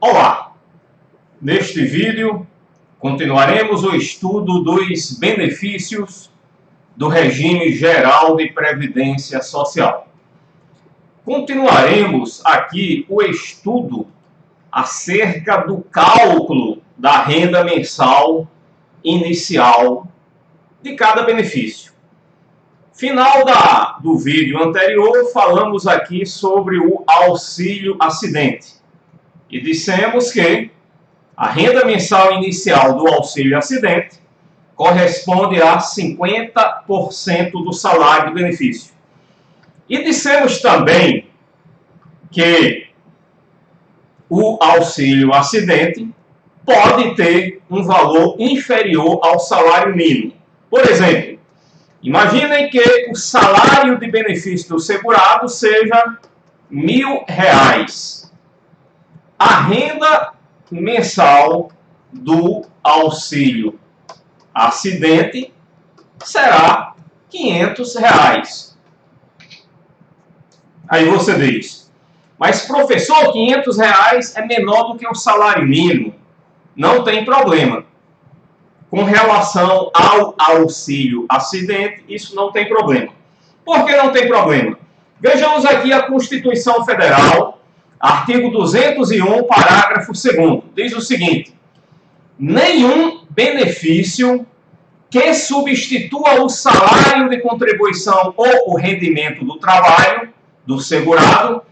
Olá! Neste vídeo, continuaremos o estudo dos benefícios do regime geral de previdência social. Continuaremos aqui o estudo acerca do cálculo da renda mensal inicial de cada benefício. Final do vídeo anterior, falamos aqui sobre o auxílio acidente. E dissemos que a renda mensal inicial do auxílio acidente corresponde a 50% do salário do benefício. E dissemos também que o auxílio acidente pode ter um valor inferior ao salário mínimo. Por exemplo, imaginem que o salário de benefício do segurado seja R$1.000. A renda mensal do auxílio acidente será R$500. Aí você diz, mas professor, R$500 é menor do que o salário mínimo. Não tem problema. Com relação ao auxílio acidente, isso não tem problema. Por que não tem problema? Vejamos aqui a Constituição Federal, artigo 201, parágrafo 2º. Diz o seguinte: nenhum benefício que substitua o salário de contribuição ou o rendimento do trabalho do segurado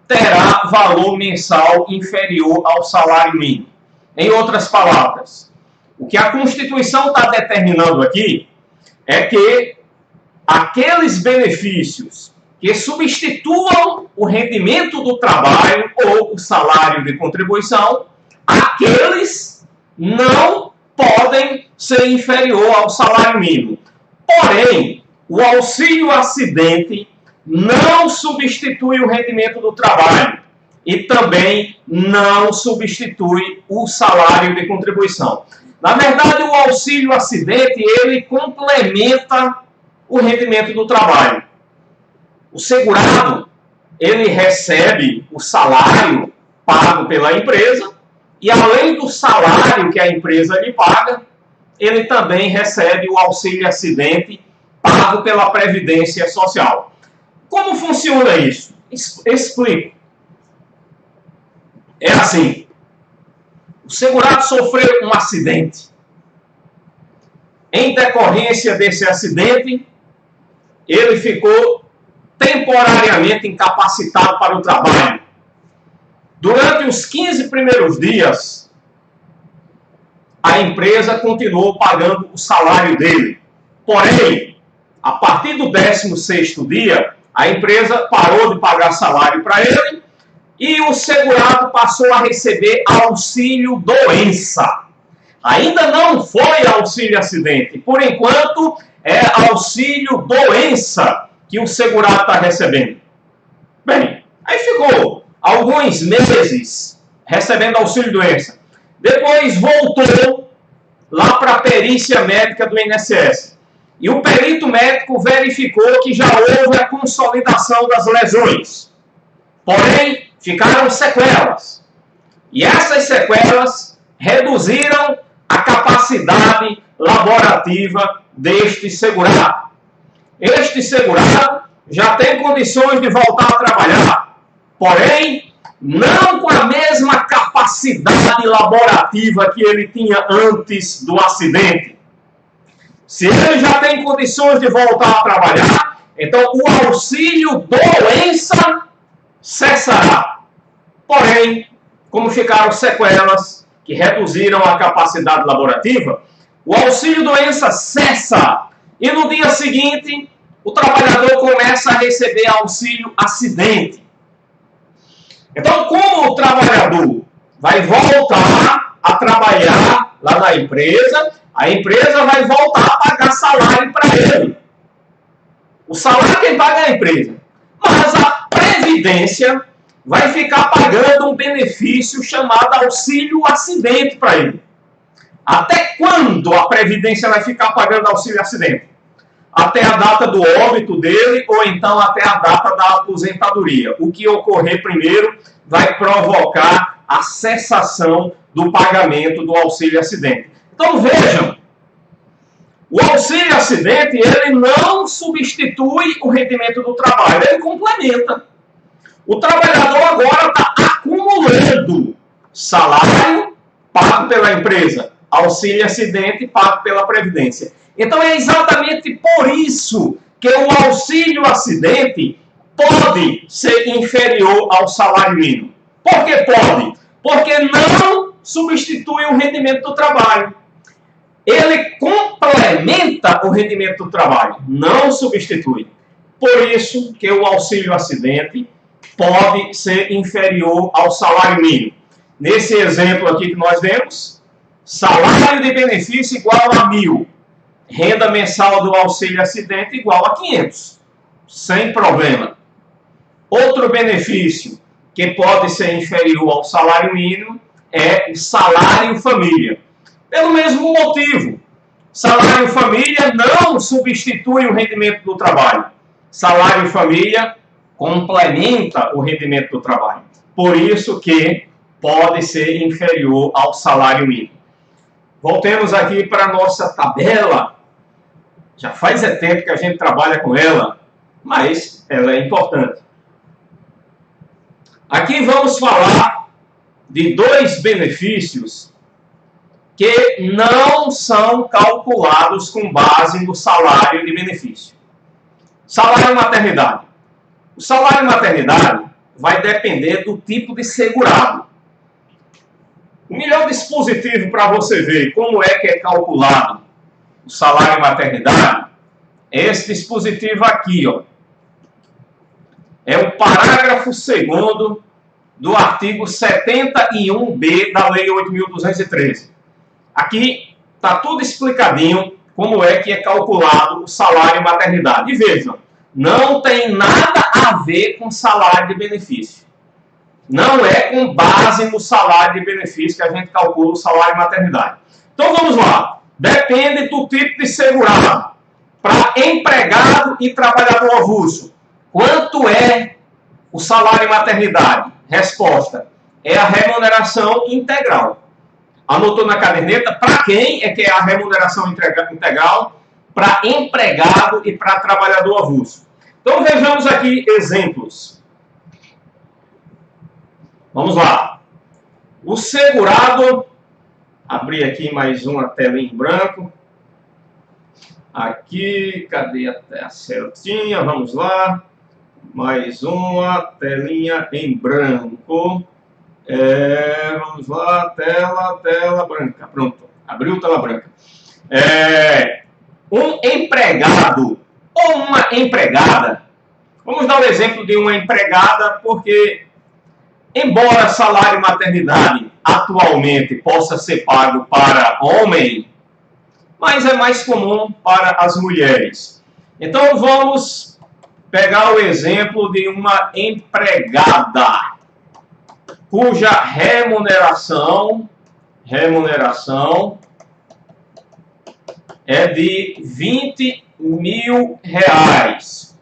terá valor mensal inferior ao salário mínimo. Em outras palavras, o que a Constituição está determinando aqui é que aqueles benefícios que substituam o rendimento do trabalho ou o salário de contribuição, aqueles não podem ser inferior ao salário mínimo. Porém, o auxílio acidente não substitui o rendimento do trabalho e também não substitui o salário de contribuição. Na verdade, o auxílio acidente, ele complementa o rendimento do trabalho. O segurado, ele recebe o salário pago pela empresa e, além do salário que a empresa lhe paga, ele também recebe o auxílio acidente pago pela Previdência Social. Como funciona isso? Explico. É assim, o segurado sofreu um acidente. Em decorrência desse acidente, ele ficou temporariamente incapacitado para o trabalho. Durante os 15 primeiros dias, a empresa continuou pagando o salário dele. Porém, a partir do 16º dia, a empresa parou de pagar salário para ele e o segurado passou a receber auxílio doença. Ainda não foi auxílio acidente. Por enquanto, é auxílio doença que o segurado está recebendo. Bem, aí ficou alguns meses recebendo auxílio doença. Depois voltou lá para a perícia médica do INSS. E o perito médico verificou que já houve a consolidação das lesões. Porém, ficaram sequelas. E essas sequelas reduziram a capacidade laborativa deste segurado. Este segurado já tem condições de voltar a trabalhar, porém, não com a mesma capacidade laborativa que ele tinha antes do acidente. Se ele já tem condições de voltar a trabalhar, então o auxílio doença cessará. Porém, como ficaram sequelas que reduziram a capacidade laborativa, o auxílio doença cessa. E no dia seguinte, o trabalhador começa a receber auxílio acidente. Então, como o trabalhador vai voltar a trabalhar lá na empresa, a empresa vai voltar a pagar salário para ele. O salário quem paga é a empresa. Mas a Previdência vai ficar pagando um benefício chamado auxílio acidente para ele. Até quando a Previdência vai ficar pagando auxílio acidente? Até a data do óbito dele ou então até a data da aposentadoria. O que ocorrer primeiro vai provocar a cessação do pagamento do auxílio-acidente. Então vejam, o auxílio-acidente ele não substitui o rendimento do trabalho, ele complementa. O trabalhador agora está acumulando salário pago pela empresa, auxílio-acidente pago pela Previdência. Então é exatamente por isso que o auxílio-acidente pode ser inferior ao salário mínimo. Por que pode? Porque não substitui o rendimento do trabalho. Ele complementa o rendimento do trabalho, não substitui. Por isso que o auxílio-acidente pode ser inferior ao salário mínimo. Nesse exemplo aqui que nós vemos, salário de benefício igual a 1.000. Renda mensal do auxílio-acidente igual a 500. Sem problema. Outro benefício que pode ser inferior ao salário mínimo é o salário família. Pelo mesmo motivo, salário família não substitui o rendimento do trabalho. Salário família complementa o rendimento do trabalho. Por isso que pode ser inferior ao salário mínimo. Voltemos aqui para a nossa tabela. Já faz tempo que a gente trabalha com ela, mas ela é importante. Aqui vamos falar de dois benefícios que não são calculados com base no salário de benefício. Salário maternidade. O salário maternidade vai depender do tipo de segurado. O melhor dispositivo para você ver como é que é calculado o salário maternidade é esse dispositivo aqui, ó. É o parágrafo 2º do artigo 71B da Lei 8.213. Aqui está tudo explicadinho como é que é calculado o salário maternidade. E vejam, não tem nada a ver com salário de benefício. Não é com base no salário de benefício que a gente calcula o salário maternidade. Então vamos lá. Depende do tipo de segurado. Para empregado e trabalhador avulso, quanto é o salário maternidade? Resposta: é a remuneração integral. Anotou na caderneta? Para quem é que é a remuneração integral? Para empregado e para trabalhador avulso. Então vejamos aqui exemplos. Vamos lá. O segurado, abrir aqui mais uma tela em branco. Aqui, cadê a certinha? Vamos lá. Mais uma telinha em branco. Vamos lá, tela branca. Pronto, abriu tela branca. Um empregado ou uma empregada. Vamos dar o exemplo de uma empregada, porque embora salário maternidade atualmente possa ser pago para homem, mas é mais comum para as mulheres. Então vamos pegar o exemplo de uma empregada cuja remuneração é de R$20.000.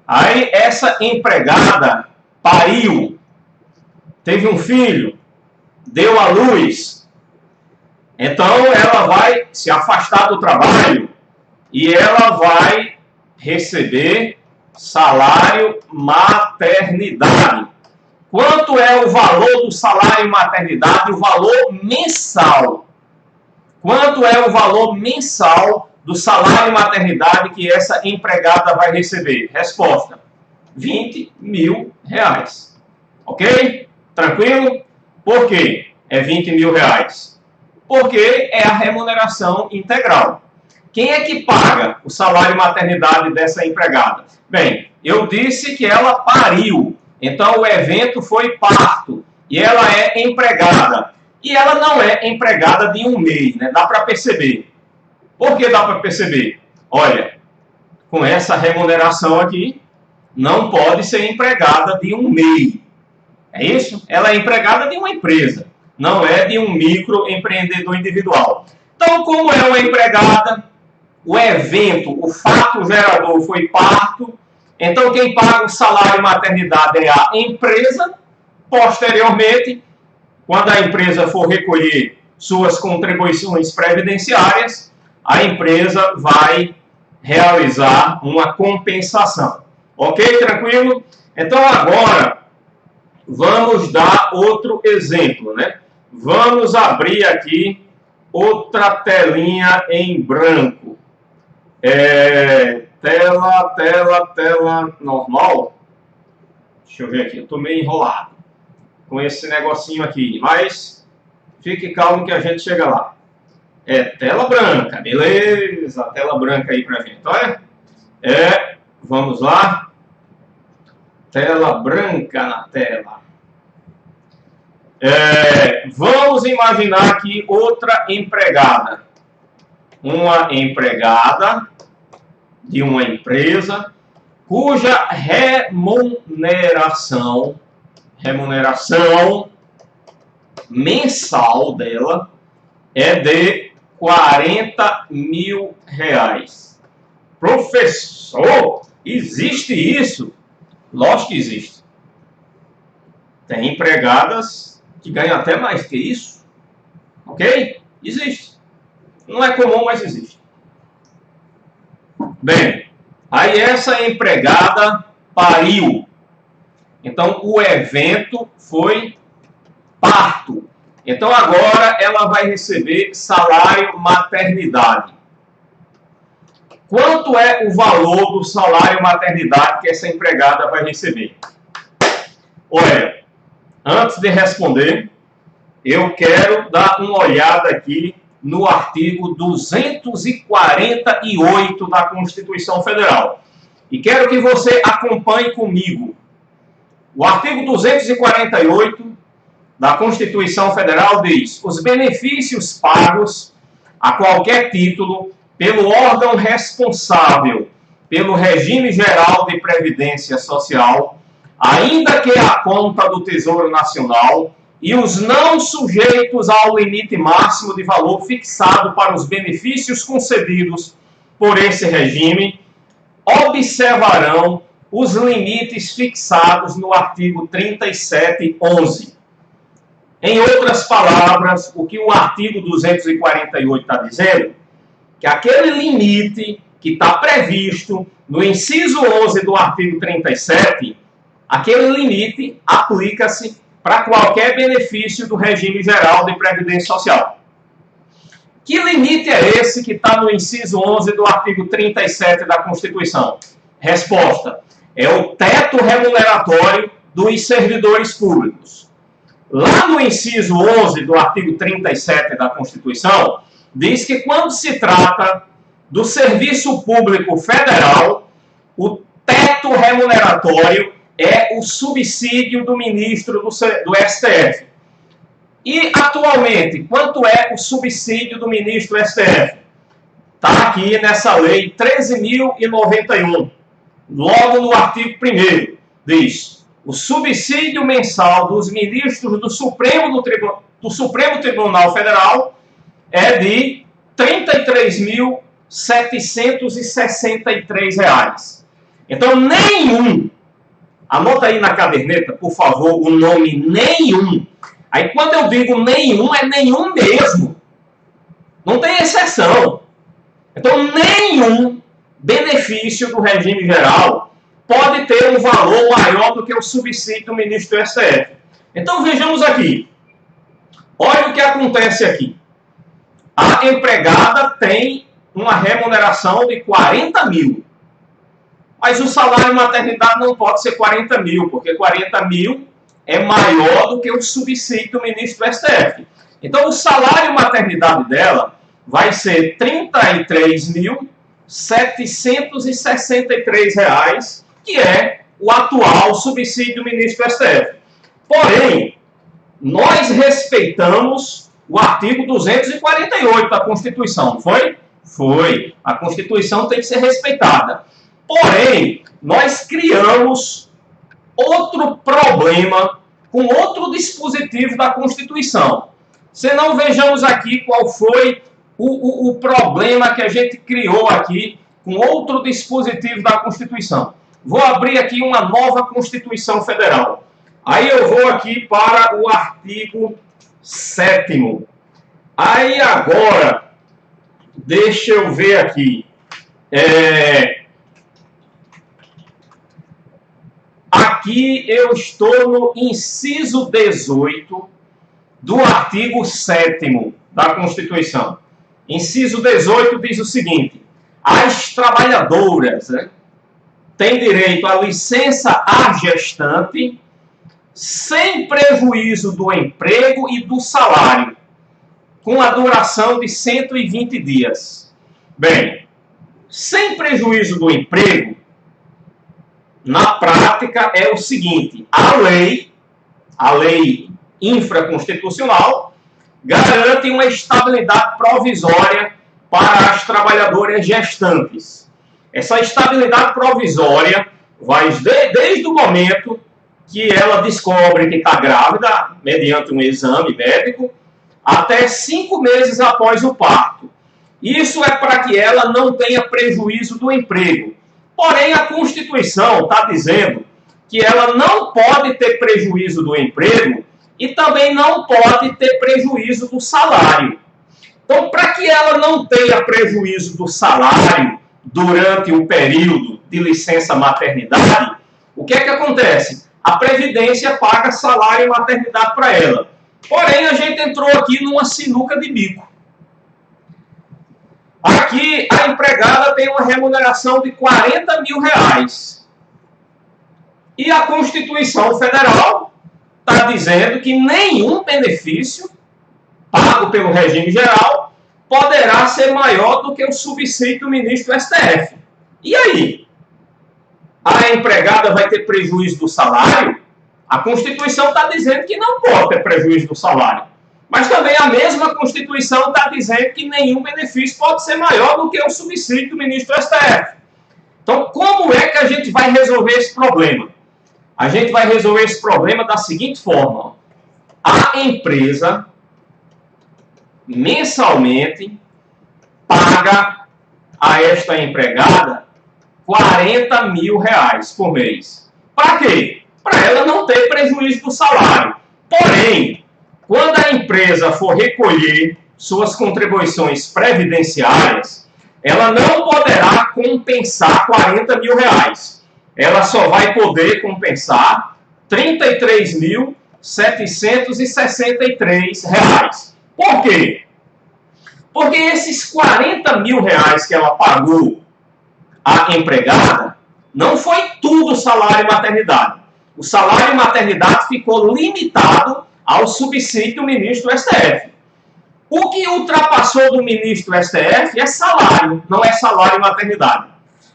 Aí essa empregada pariu, teve um filho, deu à luz. Então ela vai se afastar do trabalho e ela vai receber salário maternidade. Quanto é o valor do salário maternidade? O valor mensal. Quanto é o valor mensal do salário maternidade que essa empregada vai receber? Resposta: R$20.000. Ok? Tranquilo? Por quê? É R$20.000. Porque é a remuneração integral. Quem é que paga o salário maternidade dessa empregada? Bem, eu disse que ela pariu. Então o evento foi parto. E ela é empregada. E ela não é empregada de um mês, né? Dá para perceber. Por que dá para perceber? Olha, com essa remuneração aqui, não pode ser empregada de um MEI. É isso? Ela é empregada de uma empresa, não é de um microempreendedor individual. Então, como é uma empregada, o evento, o fato gerador foi parto, então quem paga o salário maternidade é a empresa. Posteriormente, quando a empresa for recolher suas contribuições previdenciárias, a empresa vai realizar uma compensação. Ok? Tranquilo? Então, agora, vamos dar outro exemplo, né? Vamos abrir aqui outra telinha em branco. Tela normal. Deixa eu ver aqui, eu estou meio enrolado com esse negocinho aqui, mas fique calmo que a gente chega lá. Tela branca, beleza, tela branca aí pra gente, olha. Vamos lá. Tela branca na tela. Vamos imaginar aqui outra empregada. Uma empregada de uma empresa cuja remuneração mensal dela é de R$40 mil. Professor, existe isso? Lógico que existe. Tem empregadas que ganham até mais que isso. Ok? Existe. Não é comum, mas existe. Bem, aí essa empregada pariu. Então, o evento foi parto. Então, agora ela vai receber salário maternidade. Quanto é o valor do salário maternidade que essa empregada vai receber? Olha, antes de responder, eu quero dar uma olhada aqui no artigo 248 da Constituição Federal. E quero que você acompanhe comigo. O artigo 248 da Constituição Federal diz: os benefícios pagos a qualquer título pelo órgão responsável pelo regime geral de previdência social, ainda que a conta do Tesouro Nacional, e os não sujeitos ao limite máximo de valor fixado para os benefícios concedidos por esse regime, observarão os limites fixados no artigo 3711. Em outras palavras, o que o artigo 248 está dizendo, que aquele limite que está previsto no inciso 11 do artigo 37, aquele limite aplica-se para qualquer benefício do regime geral de previdência social. Que limite é esse que está no inciso 11 do artigo 37 da Constituição? Resposta: é o teto remuneratório dos servidores públicos. Lá no inciso 11 do artigo 37 da Constituição, diz que quando se trata do serviço público federal, o teto remuneratório é o subsídio do ministro do STF. E, atualmente, quanto é o subsídio do ministro do STF? Está aqui nessa lei 13.091. Logo no artigo 1º, diz: o subsídio mensal dos ministros do Supremo Tribunal Federal é de R$ 33.763. Então, nenhum, anota aí na caderneta, por favor, o nome nenhum. Aí, quando eu digo nenhum, é nenhum mesmo. Não tem exceção. Então, nenhum benefício do regime geral pode ter um valor maior do que o subsídio do ministro do STF. Então, vejamos aqui. Olha o que acontece aqui. A empregada tem uma remuneração de 40 mil. Mas o salário maternidade não pode ser 40 mil, porque 40 mil é maior do que o subsídio do ministro do STF. Então, o salário maternidade dela vai ser R$ 33.763, que é o atual subsídio do ministro do STF. Porém, nós respeitamos o artigo 248 da Constituição, não foi? Foi. A Constituição tem que ser respeitada. Porém, nós criamos outro problema com outro dispositivo da Constituição. Senão, vejamos aqui qual foi o problema que a gente criou aqui com outro dispositivo da Constituição. Vou abrir aqui uma nova Constituição Federal. Aí eu vou aqui para o artigo 7º. Aí agora, deixa eu ver aqui. Aqui eu estou no inciso 18 do artigo 7º da Constituição. Inciso 18 diz o seguinte: as trabalhadoras, né, têm direito à licença à gestante sem prejuízo do emprego e do salário, com a duração de 120 dias. Bem, sem prejuízo do emprego, na prática é o seguinte: a lei infraconstitucional garante uma estabilidade provisória para as trabalhadoras gestantes. Essa estabilidade provisória vai desde o momento que ela descobre que está grávida, mediante um exame médico, até 5 meses após o parto. Isso é para que ela não tenha prejuízo do emprego. Porém, a Constituição está dizendo que ela não pode ter prejuízo do emprego e também não pode ter prejuízo do salário. Então, para que ela não tenha prejuízo do salário durante o período de licença maternidade, o que é que acontece? A Previdência paga salário e maternidade para ela. Porém, a gente entrou aqui numa sinuca de bico. Aqui, a empregada tem uma remuneração de R$40 mil. E a Constituição Federal está dizendo que nenhum benefício pago pelo regime geral poderá ser maior do que o subsídio do ministro do STF. E aí? A empregada vai ter prejuízo do salário? A Constituição está dizendo que não pode ter prejuízo do salário. Mas também a mesma Constituição está dizendo que nenhum benefício pode ser maior do que o subsídio do ministro do STF. Então, como é que a gente vai resolver esse problema? A gente vai resolver esse problema da seguinte forma: a empresa mensalmente paga a esta empregada R$40 mil por mês. Para quê? Para ela não ter prejuízo do salário. Porém, quando a empresa for recolher suas contribuições previdenciárias, ela não poderá compensar R$40 mil. Ela só vai poder compensar R$ 33.763. Por quê? Porque esses R$40 mil que ela pagou à empregada não foi tudo salário e maternidade. O salário e maternidade ficou limitado ao subsídio do ministro do STF. O que ultrapassou do ministro do STF é salário, não é salário e maternidade.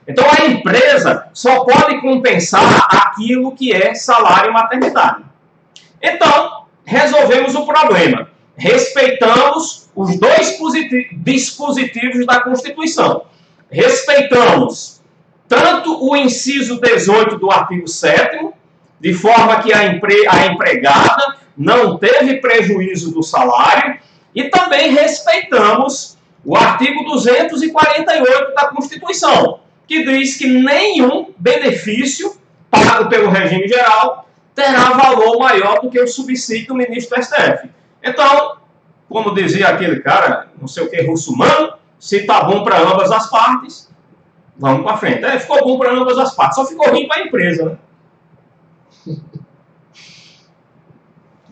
Então a empresa só pode compensar aquilo que é salário e maternidade. Então, resolvemos o problema. Respeitamos os dois dispositivos da Constituição. Respeitamos tanto o inciso 18 do artigo 7º, de forma que a empregada não teve prejuízo do salário, e também respeitamos o artigo 248 da Constituição, que diz que nenhum benefício pago pelo regime geral terá valor maior do que o subsídio do ministro do STF. Então, como dizia aquele cara, não sei o que, russomano, se tá bom para ambas as partes, vamos para frente. Ficou bom para ambas as partes, só ficou ruim para a empresa, né?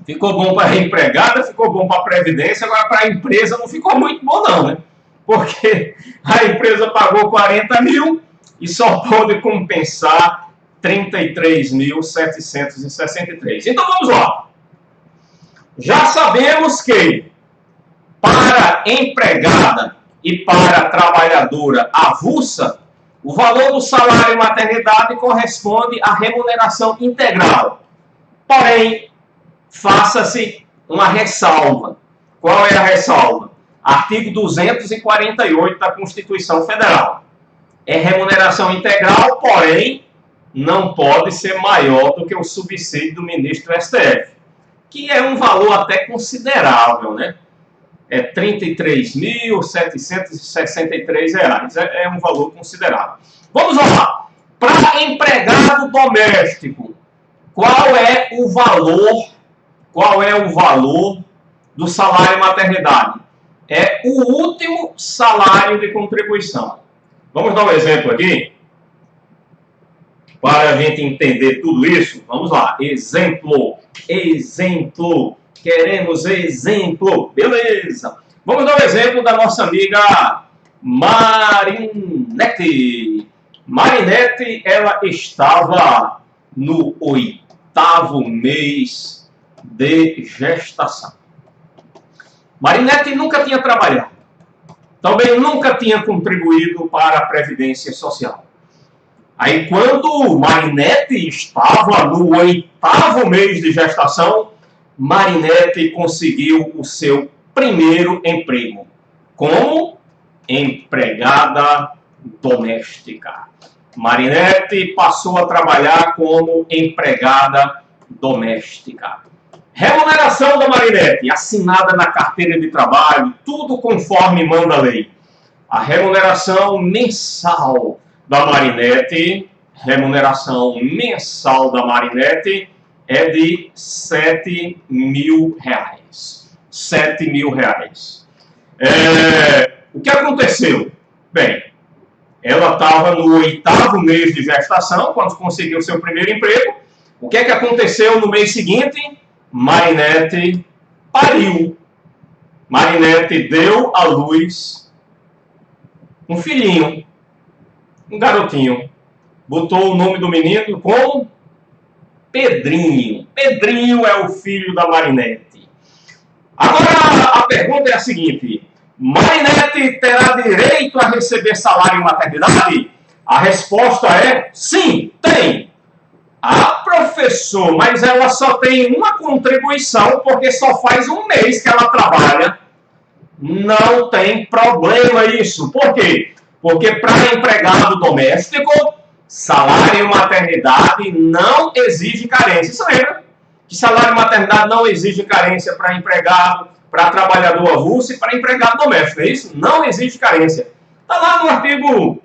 Ficou bom para a empregada, ficou bom para a Previdência, agora para a empresa não ficou muito bom não, né? Porque a empresa pagou 40 mil e só pôde compensar 33.763. Então vamos lá. Já sabemos que para empregada e para trabalhadora avulsa, o valor do salário e maternidade corresponde à remuneração integral. Porém, faça-se uma ressalva. Qual é a ressalva? Artigo 248 da Constituição Federal. É remuneração integral, porém, não pode ser maior do que o subsídio do ministro do STF, que é um valor até considerável, né? É R$ 33.763. É um valor considerável. Vamos lá. Para empregado doméstico, qual é o valor do salário maternidade. É o último salário de contribuição. Vamos dar um exemplo aqui? Para a gente entender tudo isso, vamos lá. Exemplo. Exemplo. Queremos exemplo. Beleza. Vamos dar um exemplo da nossa amiga Marinete. Marinete, ela estava no 8º mês de gestação. Marinete nunca tinha trabalhado. Também nunca tinha contribuído para a Previdência Social. Aí, quando Marinete estava no 8º mês de gestação, Marinete conseguiu o seu primeiro emprego como empregada doméstica. Marinete passou a trabalhar como empregada doméstica. Remuneração da Marinete, assinada na carteira de trabalho, tudo conforme manda a lei. A remuneração mensal da Marinete, é de R$7.000. R$7.000. O que aconteceu? Bem, ela estava no 8º mês de gestação, quando conseguiu seu primeiro emprego. O que aconteceu no mês seguinte? Marinete pariu. Marinete deu à luz um filhinho, um garotinho. Botou o nome do menino como Pedrinho. Pedrinho é o filho da Marinete. Agora a pergunta é a seguinte: Marinete terá direito a receber salário maternidade? A resposta é sim, tem. Ah, professor, mas ela só tem uma contribuição porque só faz um mês que ela trabalha. Não tem problema isso. Por quê? Porque para empregado doméstico, salário maternidade não exige carência. Você lembra que salário maternidade não exige carência para empregado, para trabalhador avulso e para empregado doméstico, é isso? Não exige carência. Está lá no artigo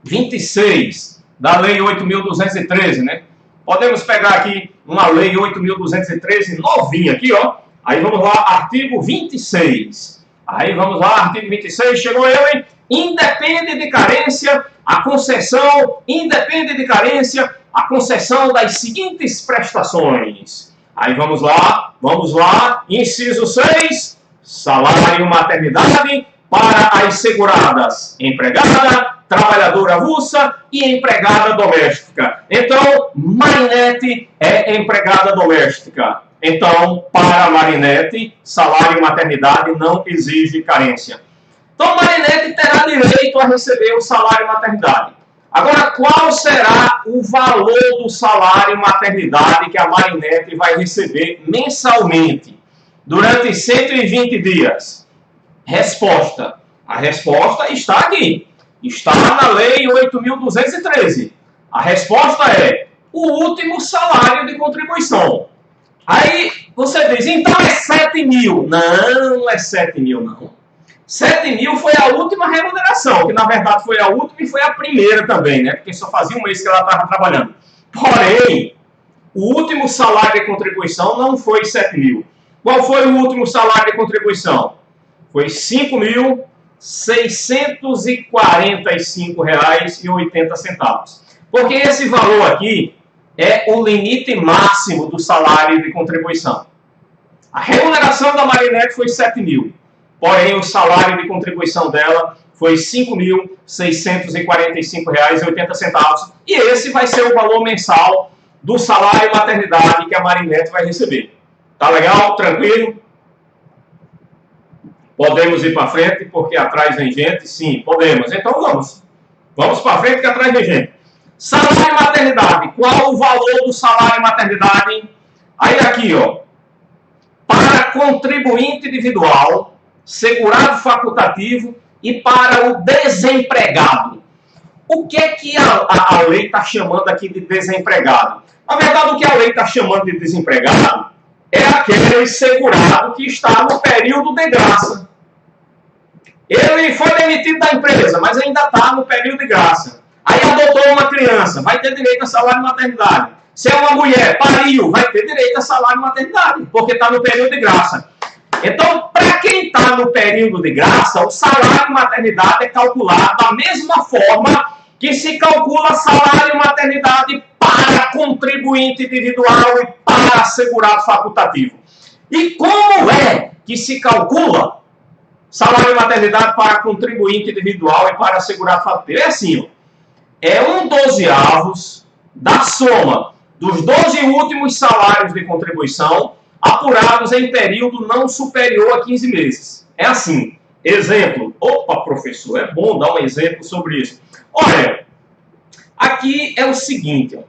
26 da Lei 8.213, né? Podemos pegar aqui uma Lei 8.213 novinha aqui, ó. Aí vamos lá, artigo 26. Aí vamos lá, artigo 26, chegou ele, independe de carência, a concessão, independe de carência, a concessão das seguintes prestações. Aí vamos lá, inciso 6, salário maternidade para as seguradas, empregada, trabalhadora avulsa e empregada doméstica. Então, Marinete é empregada doméstica. Então, para Marinete, salário maternidade não exige carência. Então, Marinete terá direito a receber o salário maternidade. Agora, qual será o valor do salário maternidade que a Marinete vai receber mensalmente durante 120 dias? Resposta. A resposta está aqui. Está na Lei 8.213. A resposta é o último salário de contribuição. Aí você diz, então é 7.000. Não é 7.000, não. 7.000 foi a última remuneração, que na verdade foi a última e foi a primeira também, né? Porque só fazia um mês que ela estava trabalhando. Porém, o último salário de contribuição não foi 7.000. Qual foi o último salário de contribuição? Foi R$ 5.645,80. Porque esse valor aqui é o limite máximo do salário de contribuição. A remuneração da Marinete foi 7.000. Porém, o salário de contribuição dela foi R$ 5.645,80. E esse vai ser o valor mensal do salário maternidade que a Marinete vai receber. Tá legal? Tranquilo? Podemos ir para frente porque atrás vem gente? Sim, podemos. Então vamos. Vamos para frente que atrás vem gente. Salário maternidade. Qual o valor do salário maternidade? Aí aqui, ó. Para contribuinte individual, segurado facultativo e para o desempregado. O que é que a lei está chamando aqui de desempregado? Na verdade, o que a lei está chamando de desempregado é aquele segurado que está no período de graça. Ele foi demitido da empresa, mas ainda está no período de graça. Aí adotou uma criança, vai ter direito a salário de maternidade. Se é uma mulher, pariu, vai ter direito a salário de maternidade, porque está no período de graça. Então, para quem está no período de graça, o salário maternidade é calculado da mesma forma que se calcula salário maternidade para contribuinte individual e para segurado facultativo. E como é que se calcula salário maternidade para contribuinte individual e para segurado facultativo? É assim, ó, é 1/12 da soma dos 12 últimos salários de contribuição apurados em período não superior a 15 meses. É assim. Exemplo. Opa, professor, é bom dar um exemplo sobre isso. Olha, aqui é o seguinte. Ó.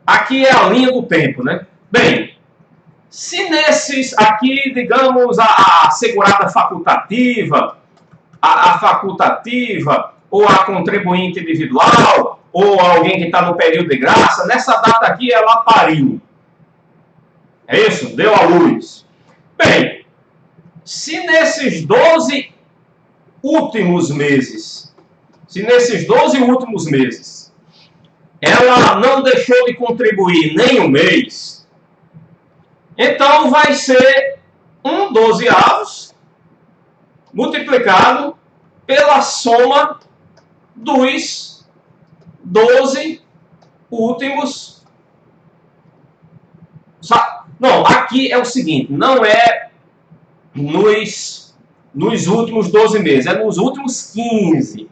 Aqui é a linha do tempo, né? Bem, se nesses aqui, digamos, a segurada facultativa, a facultativa, ou a contribuinte individual, ou alguém que está no período de graça, nessa data aqui ela pariu. É isso? Deu à luz. Bem, se nesses 12 últimos meses, ela não deixou de contribuir nem um mês, então vai ser 1/12 multiplicado pela soma dos 12 últimos. Não, aqui é o seguinte, não é nos últimos 12 meses, é nos últimos 15.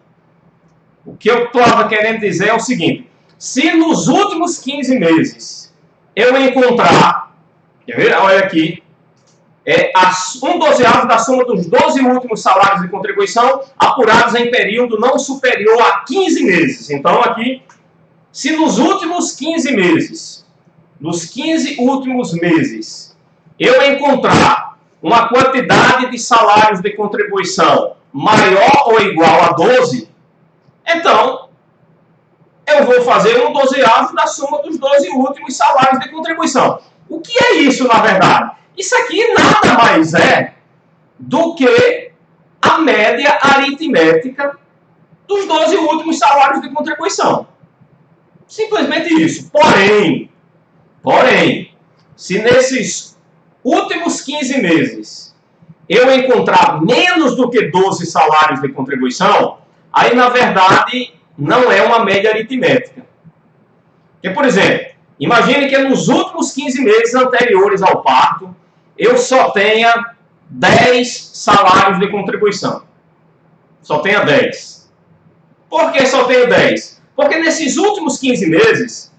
O que eu estava querendo dizer é o seguinte, se nos últimos 15 meses eu encontrar, quer ver? Olha aqui, é 1/12 da soma dos 12 últimos salários de contribuição apurados em período não superior a 15 meses. Então, aqui, se nos últimos 15 meses, nos 15 últimos meses, eu encontrar uma quantidade de salários de contribuição maior ou igual a 12, então, eu vou fazer 1/12 da soma dos 12 últimos salários de contribuição. O que é isso, na verdade? Isso aqui nada mais é do que a média aritmética dos 12 últimos salários de contribuição. Simplesmente isso. Porém, se nesses últimos 15 meses eu encontrar menos do que 12 salários de contribuição, aí, na verdade, não é uma média aritmética. Porque, por exemplo, imagine que nos últimos 15 meses anteriores ao parto, eu só tenha 10 salários de contribuição. Só tenha 10. Por que só tenho 10? Porque nesses últimos 15 meses,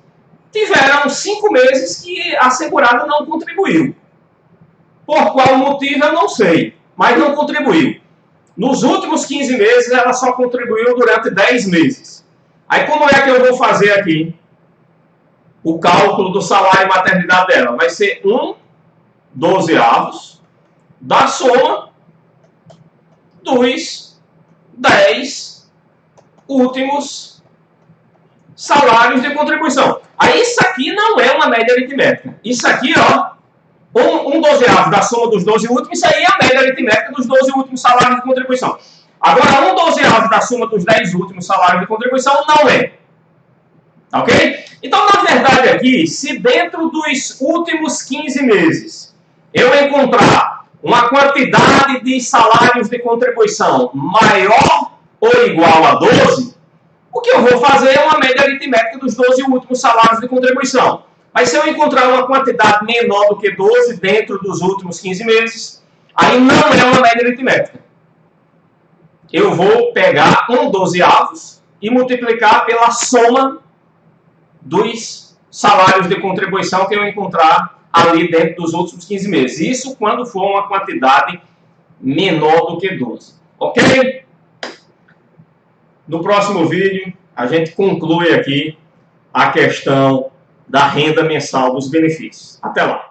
tiveram 5 meses que a segurada não contribuiu. Por qual motivo eu não sei, mas não contribuiu. Nos últimos 15 meses, ela só contribuiu durante 10 meses. Aí, como é que eu vou fazer aqui o cálculo do salário e maternidade dela? Vai ser 1/12 da soma dos 10 últimos salários de contribuição. Aí, isso aqui não é uma média aritmética. Isso aqui, ó, 1/12 da soma dos 12 últimos, isso aí é a média aritmética dos 12 últimos salários de contribuição. Agora, 1/12 da soma dos 10 últimos salários de contribuição não é. Ok? Então, na verdade, aqui, se dentro dos últimos 15 meses eu encontrar uma quantidade de salários de contribuição maior ou igual a 12, o que eu vou fazer é uma média aritmética dos 12 últimos salários de contribuição. Mas se eu encontrar uma quantidade menor do que 12 dentro dos últimos 15 meses, aí não é uma média aritmética. Eu vou pegar 1/12 e multiplicar pela soma dos salários de contribuição que eu encontrar ali dentro dos últimos 15 meses. Isso quando for uma quantidade menor do que 12. Ok? No próximo vídeo, a gente conclui aqui a questão da renda mensal dos benefícios. Até lá!